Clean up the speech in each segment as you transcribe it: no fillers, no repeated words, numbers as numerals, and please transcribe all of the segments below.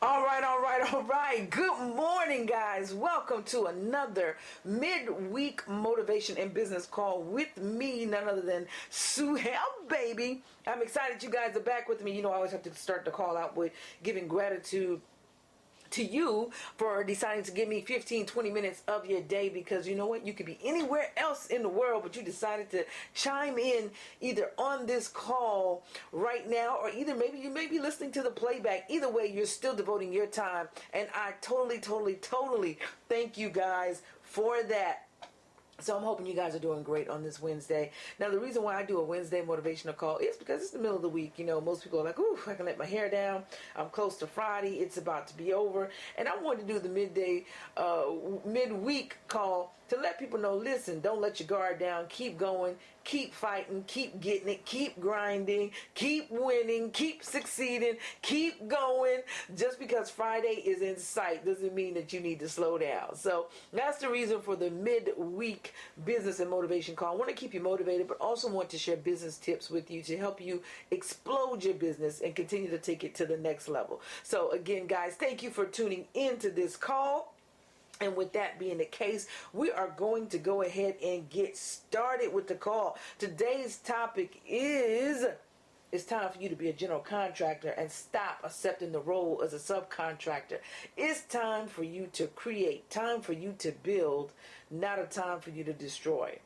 All right. Good morning, guys. Welcome to another midweek motivation and business call with me, none other than Sue baby. I'm excited you guys are back with me. You know, I always have to start the call out with giving gratitude to you for deciding to give me 15-20 minutes of your day, because you know what, you could be anywhere else in the world, but you decided to chime in either on this call right now, or either maybe you may be listening to the playback. Either way, you're still devoting your time, and I totally thank you guys for that. So I'm hoping you guys are doing great on this Wednesday. Now, the reason why I do a Wednesday motivational call is because it's the middle of the week. You know, most people are like, ooh, I can let my hair down. I'm close to Friday. It's about to be over. And I wanted to do the midweek call to let people know, listen, don't let your guard down. Keep going. Keep fighting. Keep getting it. Keep grinding. Keep winning. Keep succeeding. Keep going. Just because Friday is in sight doesn't mean that you need to slow down. So that's the reason for the midweek business and motivation call. I want to keep you motivated, but also want to share business tips with you to help you explode your business and continue to take it to the next level. So again, guys, thank you for tuning into this call. And with that being the case, we are going to go ahead and get started with the call. Today's topic is, it's time for you to be a general contractor and stop accepting the role as a subcontractor. It's time for you to create, time for you to build, not a time for you to destroy.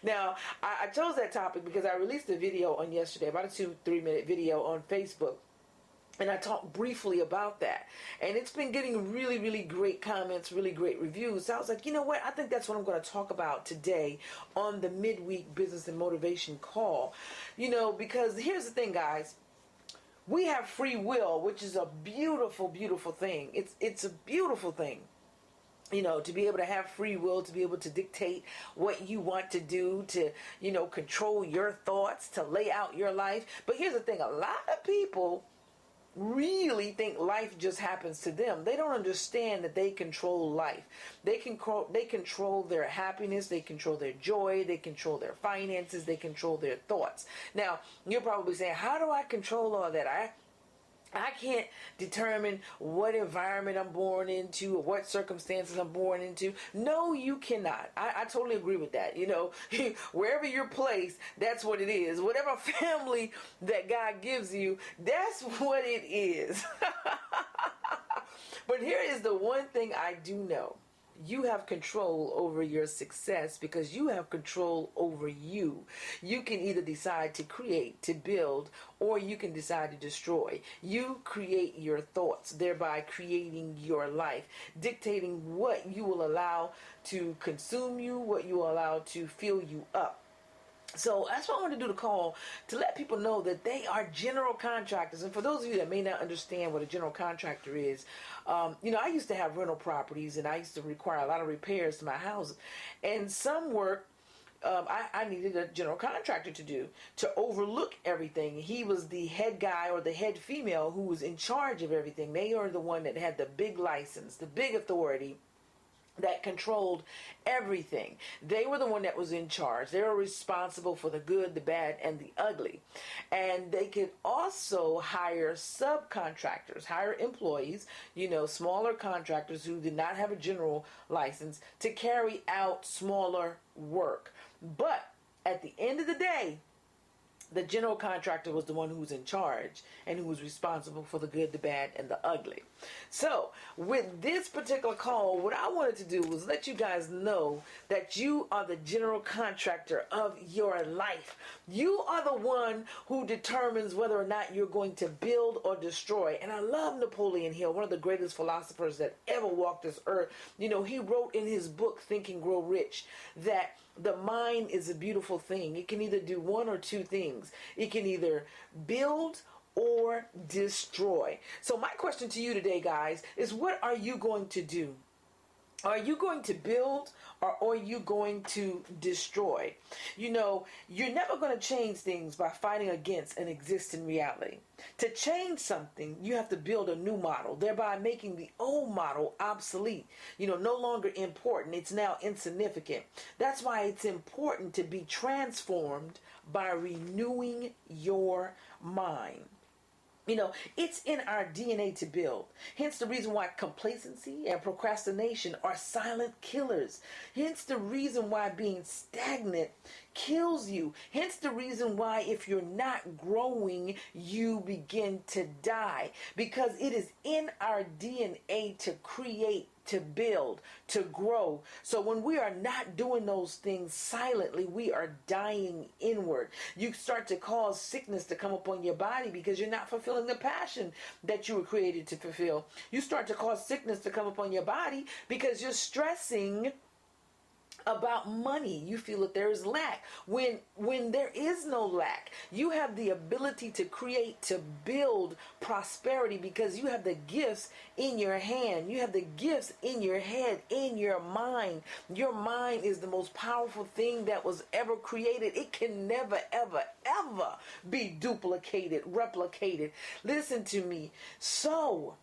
Now, I chose that topic because I released a video on yesterday, about a 2-3 minute video on Facebook. And I talked briefly about that. And it's been getting really great comments, really great reviews. So I was like, you know what? I think that's what I'm going to talk about today on the midweek business and motivation call. You know, because here's the thing, guys. We have free will, which is a beautiful thing. It's a beautiful thing. You know, to be able to have free will, to be able to dictate what you want to do, to, you know, control your thoughts, to lay out your life. But here's the thing. A lot of people really think life just happens to them. They don't understand that they control life. They control their happiness, they control their joy, they control their finances, they control their thoughts. Now, you're probably saying, how do I control all that? I can't determine what environment I'm born into or what circumstances I'm born into. No, you cannot. I totally agree with that. You know, wherever you're placed, that's what it is. Whatever family that God gives you, that's what it is. But here is the one thing I do know. You have control over your success because you have control over you. You can either decide to create, to build, or you can decide to destroy. You create your thoughts, thereby creating your life, dictating what you will allow to consume you, what you will allow to fill you up. So that's why I want to do the call, to let people know that they are general contractors. And for those of you that may not understand what a general contractor is, you know, I used to have rental properties and I used to require a lot of repairs to my houses. And some work I needed a general contractor to do, to overlook everything. He was the head guy or the head female who was in charge of everything. They are the one that had the big license, the big authority, that controlled everything. They were the one that was in charge. They were responsible for the good, the bad, and the ugly. And they could also hire subcontractors, hire employees, you know, smaller contractors who did not have a general license to carry out smaller work. But at the end of the day, the general contractor was the one who was in charge and who was responsible for the good, the bad, and the ugly. So with this particular call, what I wanted to do was let you guys know that you are the general contractor of your life. You are the one who determines whether or not you're going to build or destroy. And I love Napoleon Hill, one of the greatest philosophers that ever walked this earth. You know, he wrote in his book, Think and Grow Rich, that the mind is a beautiful thing. It can either do one or two things. It can either build or destroy. So my question to you today, guys, is what are you going to do? Are you going to build or are you going to destroy? You know, you're never going to change things by fighting against an existing reality. To change something, you have to build a new model, thereby making the old model obsolete, you know, no longer important. It's now insignificant. That's why it's important to be transformed by renewing your mind. It's in our DNA to build. Hence the reason why complacency and procrastination are silent killers. Hence the reason why being stagnant kills you. Hence the reason why if you're not growing, you begin to die. Because it is in our DNA to create, to build, to grow. So when we are not doing those things silently, we are dying inward. You start to cause sickness to come upon your body because you're not fulfilling the passion that you were created to fulfill. You start to cause sickness to come upon your body because you're stressing about money. You feel that there is lack when there is no lack. You have the ability to create, to build prosperity because you have the gifts in your hand. You have the gifts in your head, in your mind. Your mind is the most powerful thing that was ever created. It can never, ever, ever be duplicated, replicated. Listen to me. So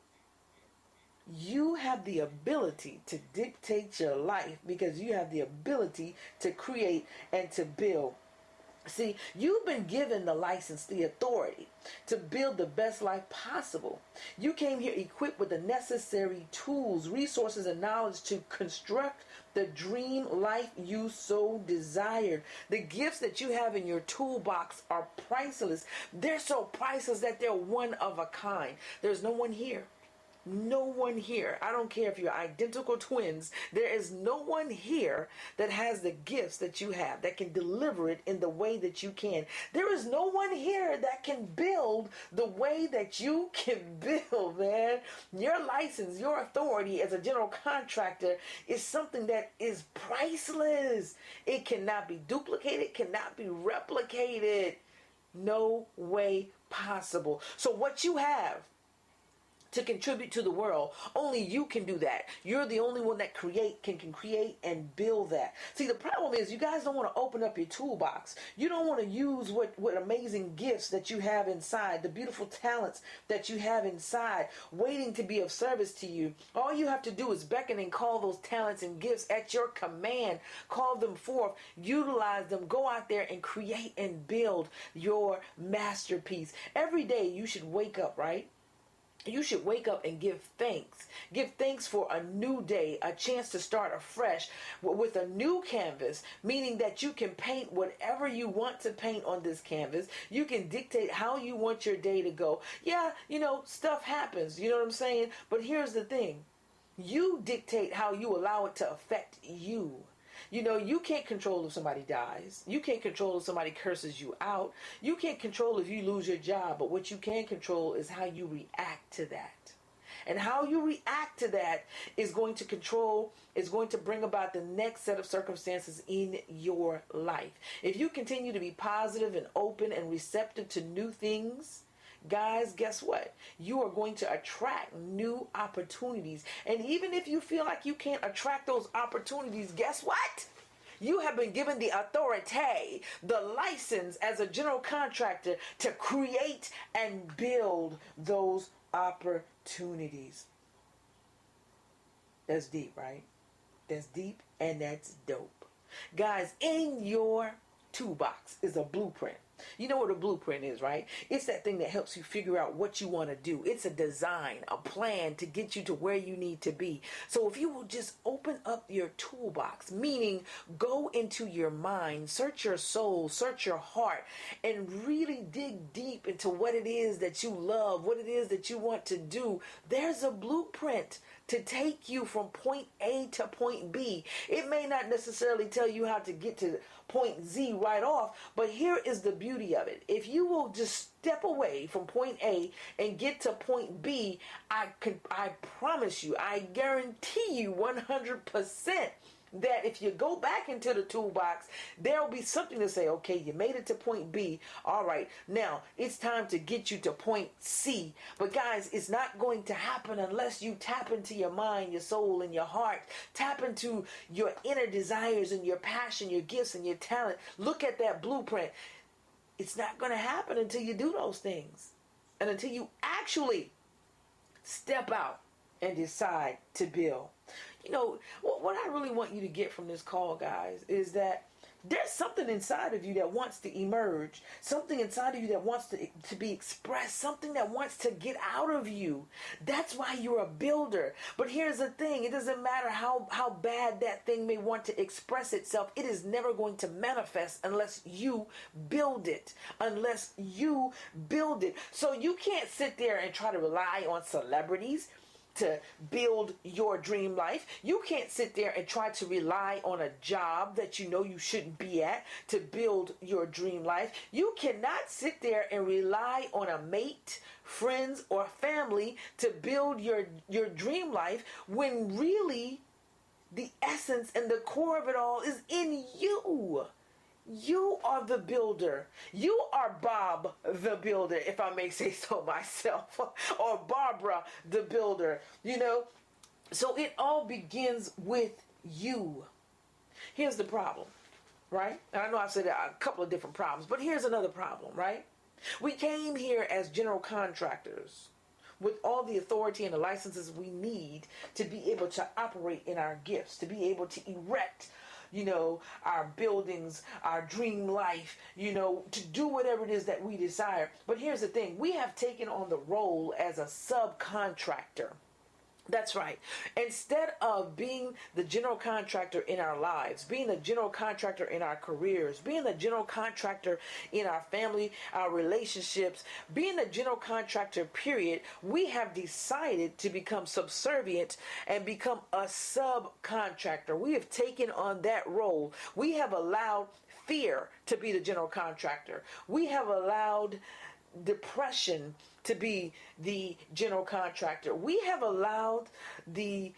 you have the ability to dictate your life because you have the ability to create and to build. See, you've been given the license, the authority to build the best life possible. You came here equipped with the necessary tools, resources, and knowledge to construct the dream life you so desired. The gifts that you have in your toolbox are priceless. They're so priceless that they're one of a kind. There's no one here. No one here, I don't care if you're identical twins, there is no one here that has the gifts that you have, that can deliver it in the way that you can. There is no one here that can build the way that you can build, man. Your license, your authority as a general contractor is something that is priceless. It cannot be duplicated, cannot be replicated. No way possible. So what you have to contribute to the world, only you can do that. You're the only one that can create and build that. See, the problem is you guys don't want to open up your toolbox. You don't want to use what amazing gifts that you have inside, the beautiful talents that you have inside, waiting to be of service to you. All you have to do is beckon and call those talents and gifts at your command. Call them forth, utilize them, go out there and create and build your masterpiece. Every day you should wake up, right? You should wake up and give thanks. Give thanks for a new day, a chance to start afresh with a new canvas, meaning that you can paint whatever you want to paint on this canvas. You can dictate how you want your day to go. Yeah, stuff happens, you know what I'm saying? But here's the thing. You dictate how you allow it to affect you. You can't control if somebody dies. You can't control if somebody curses you out. You can't control if you lose your job. But what you can control is how you react to that. And how you react to that is going to bring about the next set of circumstances in your life. If you continue to be positive and open and receptive to new things, guys, guess what? You are going to attract new opportunities. And even if you feel like you can't attract those opportunities, guess what? You have been given the authority, the license as a general contractor to create and build those opportunities. That's deep, right? That's deep and that's dope. Guys, in your toolbox is a blueprint. You know what a blueprint is, right? It's that thing that helps you figure out what you want to do. It's a design, a plan to get you to where you need to be. So if you will just open up your toolbox, meaning go into your mind, search your soul, search your heart, and really dig deep into what it is that you love, what it is that you want to do, there's a blueprint to take you from point A to point B. It may not necessarily tell you how to get to point Z right off, but here is the beauty of it. If you will just step away from point A and get to point B, I promise you, I guarantee you 100% that if you go back into the toolbox, there'll be something to say, okay, you made it to point B. All right, now it's time to get you to point C. But guys, it's not going to happen unless you tap into your mind, your soul, and your heart. Tap into your inner desires and your passion, your gifts and your talent. Look at that blueprint. It's not going to happen until you do those things. And until you actually step out and decide to build. What I really want you to get from this call, guys, is that There's something inside of you that wants to emerge, something inside of you that wants to be expressed, something that wants to get out of you. That's why you're a builder. But here's the thing, it doesn't matter how bad that thing may want to express itself. It is never going to manifest unless you build it. Unless you build it. So you can't sit there and try to rely on celebrities to build your dream life. You can't sit there and try to rely on a job that you know you shouldn't be at to build your dream life. You cannot sit there and rely on a mate, friends, or family to build your dream life when really the essence and the core of it all is in you. You are the builder. You are Bob the builder, if I may say so myself, or Barbara the builder, you know. So it all begins with you. Here's the problem, right? And I know I've said a couple of different problems, but here's another problem, right? We came here as general contractors with all the authority and the licenses we need to be able to operate in our gifts, to be able to erect, you know, our buildings, our dream life, you know, to do whatever it is that we desire. But here's the thing, we have taken on the role as a subcontractor. That's right. Instead of being the general contractor in our lives, being the general contractor in our careers, being the general contractor in our family, our relationships, being the general contractor, period, we have decided to become subservient and become a subcontractor. We have taken on that role. We have allowed fear to be the general contractor. We have allowed depression to be the general contractor. We have allowed the,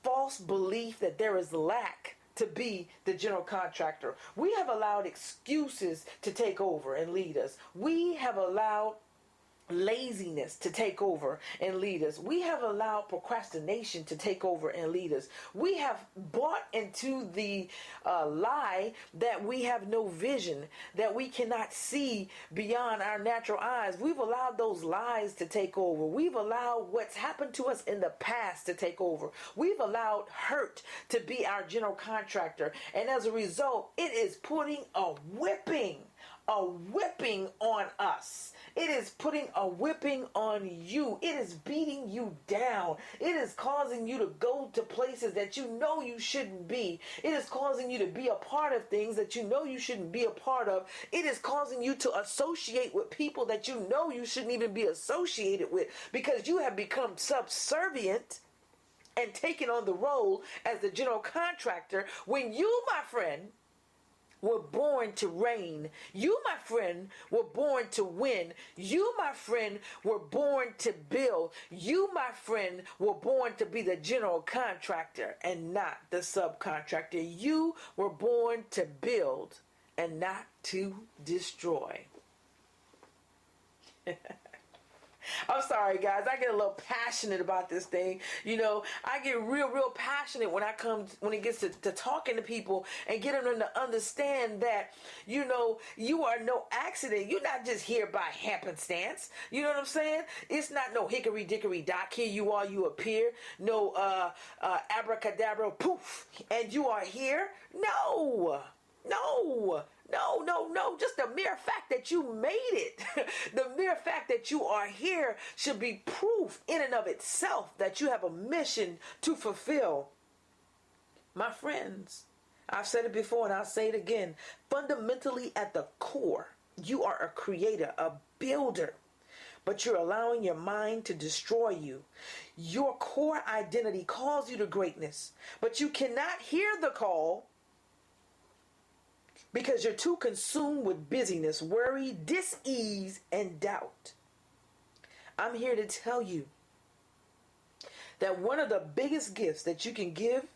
false belief that there is lack to be the general contractor. We have allowed excuses to take over and lead us. We have allowed laziness to take over and lead us. We have allowed procrastination to take over and lead us. We have bought into the lie that we have no vision, that we cannot see beyond our natural eyes. We've allowed those lies to take over. We've allowed what's happened to us in the past to take over. We've allowed hurt to be our general contractor. And as a result, it is putting a whipping on us. It is putting a whipping on you. It is beating you down. It is causing you to go to places that you know you shouldn't be. It is causing you to be a part of things that you know you shouldn't be a part of. It is causing you to associate with people that you know you shouldn't even be associated with, because you have become subservient and taken on the role as the general contractor when you, my friend, were born to reign. You, my friend, were born to win. You, my friend, were born to build. You, my friend, were born to be the general contractor and not the subcontractor. You were born to build and not to destroy. I'm sorry, guys. I get a little passionate about this thing. I get real passionate when it gets to talking to people and getting them to understand that, you are no accident. You're not just here by happenstance. You know what I'm saying? It's not no hickory dickory dock. Here you are, you appear. No abracadabra, poof, and you are here. No. Just the mere fact that you made it, the mere fact that you are here should be proof in and of itself that you have a mission to fulfill. My friends, I've said it before and I'll say it again. Fundamentally at the core, you are a creator, a builder, but you're allowing your mind to destroy you. Your core identity calls you to greatness, but you cannot hear the call because you're too consumed with busyness, worry, dis-ease, and doubt. I'm here to tell you that one of the biggest gifts that you can give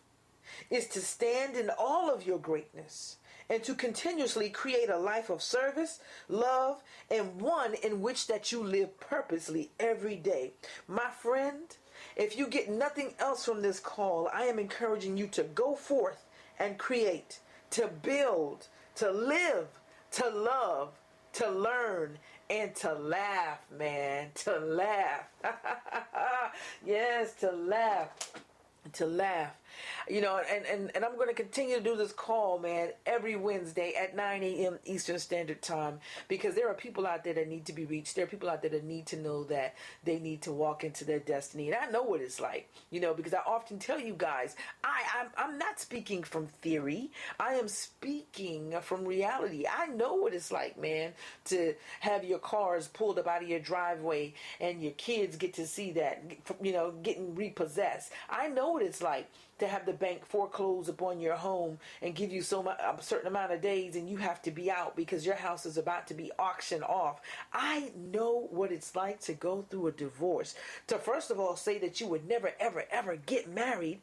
is to stand in all of your greatness and to continuously create a life of service, love, and one in which that you live purposely every day. My friend, if you get nothing else from this call, I am encouraging you to go forth and create, to build, to live, to love, to learn, and to laugh, man. To laugh. Yes, to laugh. to laugh, and I'm going to continue to do this call, man, every Wednesday at 9 a.m. Eastern Standard Time, because there are people out there that need to be reached. There are people out there that need to know that they need to walk into their destiny. And I know what it's like, because I often tell you guys, I'm not speaking from theory. I am speaking from reality. I know what it's like, man, to have your cars pulled up out of your driveway and your kids get to see that, getting repossessed. I know what it's like to have the bank foreclose upon your home and give you a certain amount of days, and you have to be out because your house is about to be auctioned off. I know what it's like to go through a divorce. To first of all say that you would never, ever, ever get married,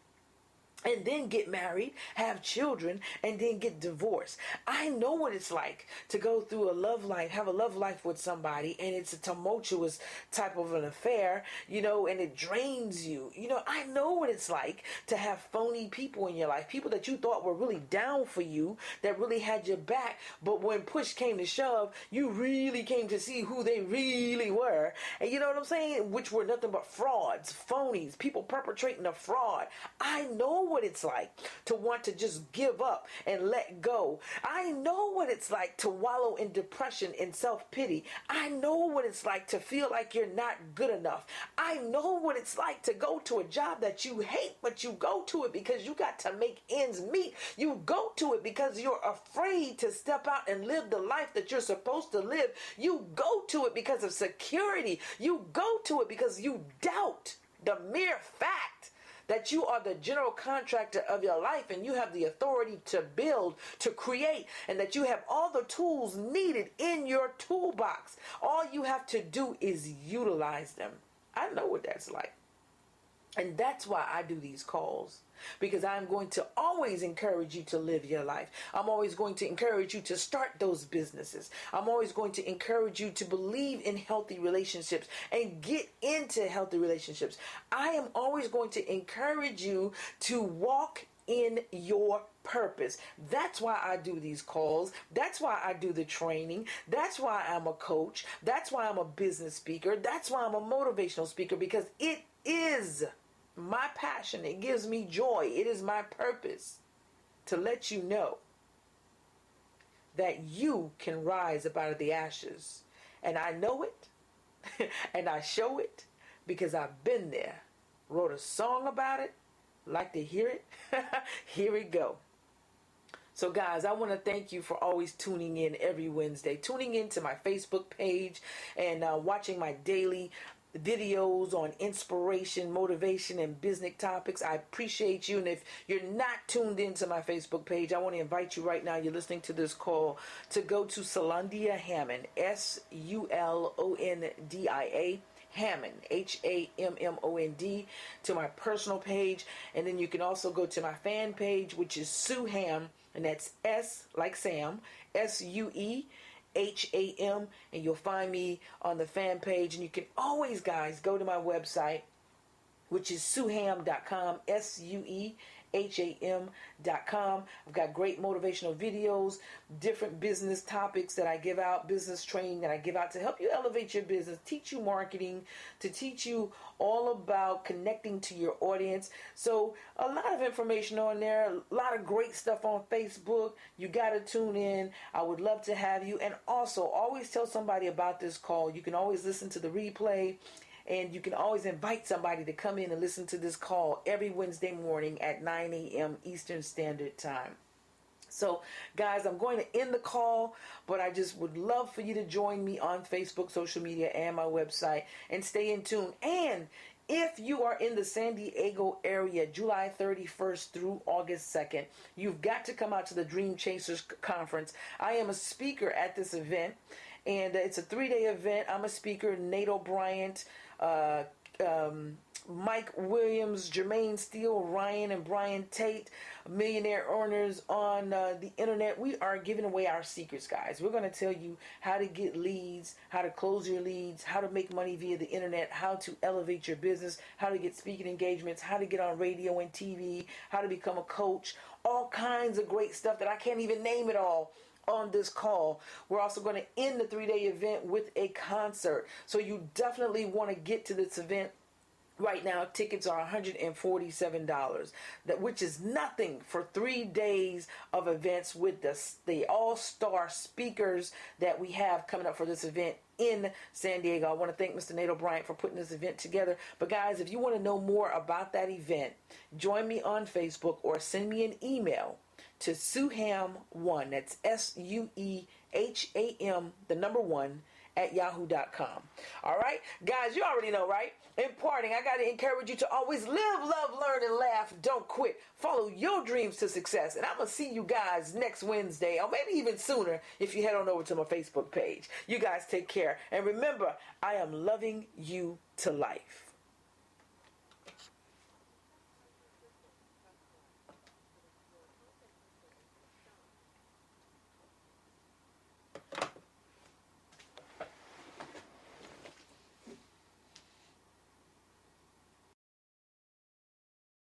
and then get married, have children, and then get divorced. I know what it's like to go through a love life, have a love life with somebody, and it's a tumultuous type of an affair, and it drains you. I know what it's like to have phony people in your life, people that you thought were really down for you, that really had your back, but when push came to shove, you really came to see who they really were. And you know what I'm saying? Which were nothing but frauds, phonies, people perpetrating a fraud. I know what it's like to want to just give up and let go. I know what it's like to wallow in depression and self-pity. I know what it's like to feel like you're not good enough. I know what it's like to go to a job that you hate, but you go to it because you got to make ends meet. You go to it because you're afraid to step out and live the life that you're supposed to live. You go to it because of security. You go to it because you doubt the mere fact that you are the general contractor of your life, and you have the authority to build, to create, and that you have all the tools needed in your toolbox. All you have to do is utilize them. I know what that's like. And that's why I do these calls, because I'm going to always encourage you to live your life. I'm always going to encourage you to start those businesses. I'm always going to encourage you to believe in healthy relationships and get into healthy relationships. I am always going to encourage you to walk in your purpose. That's why I do these calls. That's why I do the training. That's why I'm a coach. That's why I'm a business speaker. That's why I'm a motivational speaker, because it is my passion. It gives me joy. It is my purpose to let you know that you can rise up out of the ashes. And I know it and I show it because I've been there. Wrote a song about it. Like to hear it? Here we go. So guys, I want to thank you for always tuning in every Wednesday, tuning into my Facebook page and watching my daily videos on inspiration, motivation, and business topics. I appreciate you. And if you're not tuned into my Facebook page, I want to invite you right now, you're listening to this call, to go to Sulondia Hammond, Sulondia Hammond, Hammond, to my personal page. And then you can also go to my fan page, which is Sue Ham, and that's S like Sam, SUEHAM, and you'll find me on the fan page. And you can always, guys, go to my website, which is suham.com, SUEHAM.com. I've got great motivational videos, different business topics that I give out, business training that I give out to help you elevate your business, teach you marketing, to teach you all about connecting to your audience. So a lot of information on there, a lot of great stuff on Facebook. You got to tune in. I would love to have you. And also always tell somebody about this call. You can always listen to the replay. And you can always invite somebody to come in and listen to this call every Wednesday morning at 9 a.m. Eastern Standard Time. So, guys, I'm going to end the call, but I just would love for you to join me on Facebook, social media, and my website, and stay in tune. And if you are in the San Diego area, July 31st through August 2nd, you've got to come out to the Dream Chasers Conference. I am a speaker at this event, and it's a 3-day event. I'm a speaker, Nate O'Brien, Mike Williams, Jermaine Steele, Ryan and Brian Tate, millionaire earners on the internet. We are giving away our secrets, guys. We're going to tell you how to get leads, how to close your leads, how to make money via the internet, how to elevate your business, how to get speaking engagements, how to get on radio and TV, how to become a coach, all kinds of great stuff that I can't even name it all on this call. We're also going to end the 3-day event with a concert. So you definitely want to get to this event. Right now, tickets are $147, which is nothing for 3 days of events with the all-star speakers that we have coming up for this event in San Diego. I want to thank Mr. Nato Bryant for putting this event together. But guys, if you want to know more about that event, join me on Facebook or send me an email to Suham1. That's SUEHAM, the number 1, at yahoo.com. All right, guys, you already know, right? In parting, I got to encourage you to always live, love, learn, and laugh. Don't quit. Follow your dreams to success. And I'm going to see you guys next Wednesday, or maybe even sooner if you head on over to my Facebook page. You guys take care. And remember, I am loving you to life.